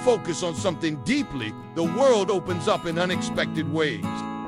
focus on something deeply, the world opens up in unexpected ways.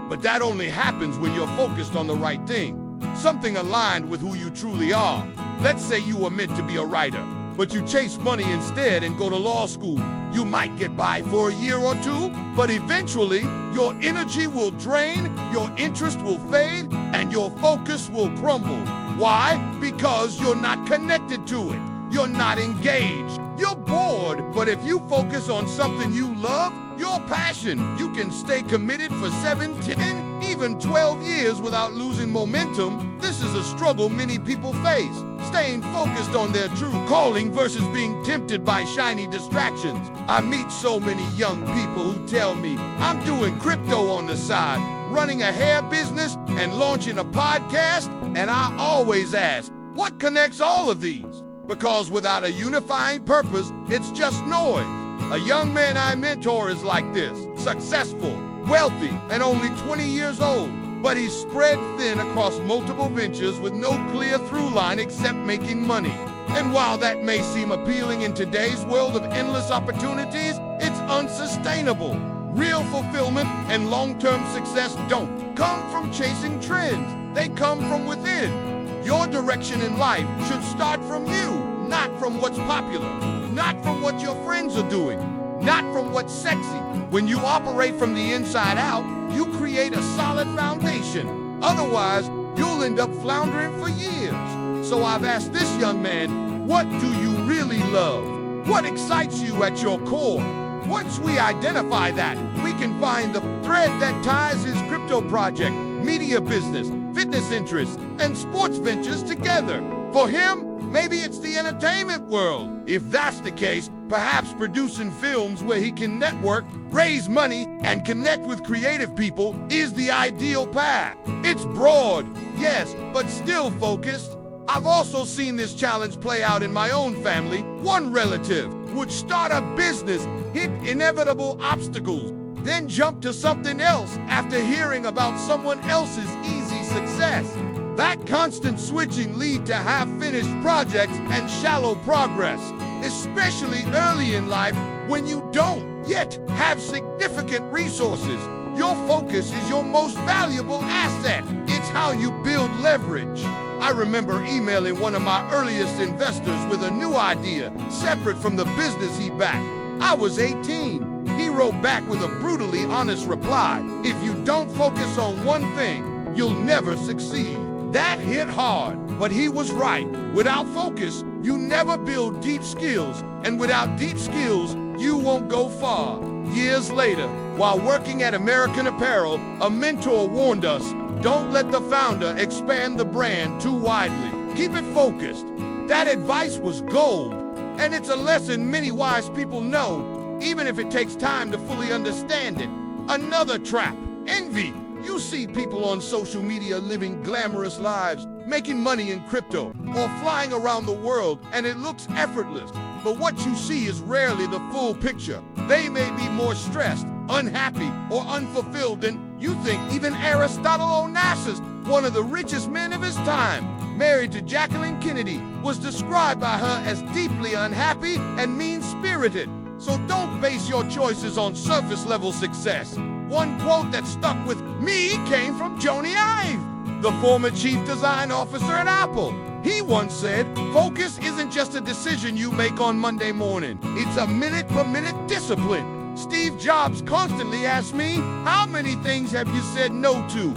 But that only happens when you're focused on the right thing, something aligned with who you truly are. Let's say you were meant to be a writer, but you chase money instead and go to law school. You might get by for a year or two, but eventually your energy will drain, your interest will fade, and your focus will crumble. Why? Because you're not connected to it. You're not engaged. You're bored. But if you focus on something you love, your passion, you can stay committed for 7, 10, even 12 years without losing momentum. This is a struggle many people face, staying focused on their true calling versus being tempted by shiny distractions. I meet so many young people who tell me, I'm doing crypto on the side, running a hair business, and launching a podcast, and I always ask, what connects all of these? Because without a unifying purpose, it's just noise. A young man I mentor is like this, successful, wealthy, and only 20 years old. But he's spread thin across multiple ventures with no clear through line except making money. And while that may seem appealing in today's world of endless opportunities, it's unsustainable. Real fulfillment and long-term success don't come from chasing trends. They come from within. Your direction in life should start from you, not from what's popular, not from what your friends are doing, not from what's sexy. When you operate from the inside out, you create a solid foundation. Otherwise, you'll end up floundering for years. So I've asked this young man, what do you really love? What excites you at your core? Once we identify that, we can find the thread that ties his crypto project, media business, fitness interests, and sports ventures together. For him, maybe it's the entertainment world. If that's the case, perhaps producing films where he can network, raise money, and connect with creative people is the ideal path. It's broad, yes, but still focused. I've also seen this challenge play out in my own family. One relative would start a business, hit inevitable obstacles, then jump to something else after hearing about someone else's easy success. That constant switching leads to half-finished projects and shallow progress, especially early in life when you don't yet have significant resources. Your focus is your most valuable asset. It's how you build leverage. I remember emailing one of my earliest investors with a new idea, separate from the business he backed. I was 18. He wrote back with a brutally honest reply, if you don't focus on one thing, you'll never succeed. That hit hard, but he was right. Without focus, you never build deep skills, and without deep skills, you won't go far. Years later, while working at American Apparel, a mentor warned us, don't let the founder expand the brand too widely. Keep it focused. That advice was gold, and it's a lesson many wise people know, even if it takes time to fully understand it. Another trap, envy. You see people on social media living glamorous lives, making money in crypto, or flying around the world, and it looks effortless. But what you see is rarely the full picture. They may be more stressed, unhappy, or unfulfilled than you think. Even Aristotle Onassis, one of the richest men of his time, married to Jacqueline Kennedy, was described by her as deeply unhappy and mean-spirited. So don't base your choices on surface-level success. One quote that stuck with me came from Jony Ive, the former chief design officer at Apple. He once said, focus isn't just a decision you make on Monday morning. It's a minute-per-minute discipline. Steve Jobs constantly asked me, how many things have you said no to?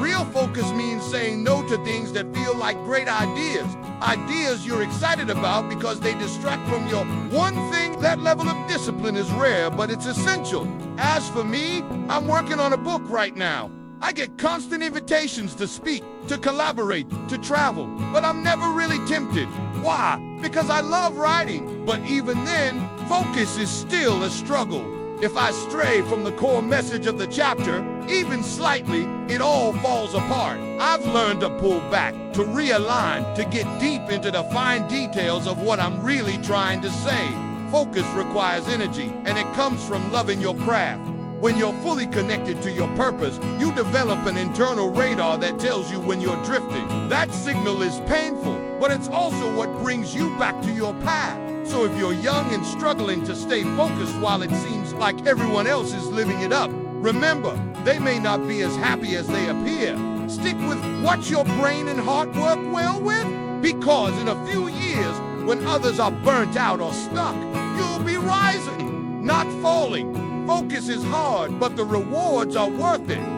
Real focus means saying no to things that feel like great ideas. Ideas you're excited about because they distract from your one thing. That level of discipline is rare, but it's essential. As for me, I'm working on a book right now. I get constant invitations to speak, to collaborate, to travel, but I'm never really tempted. Why? Because I love writing. But even then, focus is still a struggle. If I stray from the core message of the chapter, even slightly, it all falls apart. I've learned to pull back, to realign, to get deep into the fine details of what I'm really trying to say. Focus requires energy, and it comes from loving your craft. When you're fully connected to your purpose, you develop an internal radar that tells you when you're drifting. That signal is painful, but it's also what brings you back to your path. So if you're young and struggling to stay focused while it seems like everyone else is living it up, remember, they may not be as happy as they appear. Stick with what your brain and heart work well with, because in a few years, when others are burnt out or stuck, you'll be rising, not falling. Focus is hard, but the rewards are worth it.